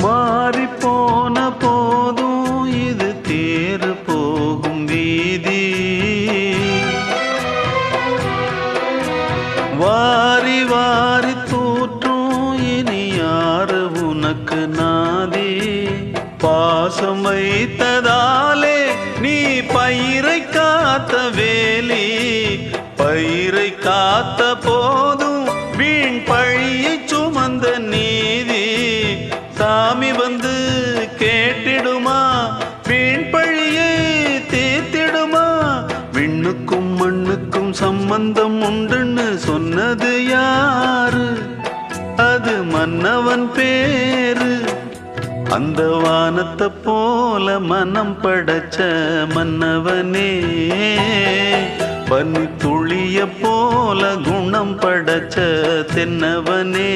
மாறி போன போதும் இது தேறு போகும் வீதி. வாரி வாரி தூற்றும் இனி யாரு உனக்கு நாதி. பாசம் வைத்ததாலே நீ பயிரை காத்த வேலி. பயிரை காத்த போதும் வீண் பழியை சுமந்த நீதி. சாமி வந்து கேட்டிடுமா, வீண் பழியை தீர்த்திடுமா. விண்ணுக்கும் மண்ணுக்கும் சம்பந்தம் உண்டுன்னு சொன்னது யாரு? அது மன்னவன் பேரு. அந்த வானத்தை போல மனம் படைச்ச மன்னவனே, பனி துளிய போல குணம் படைச்ச தென்னவனே.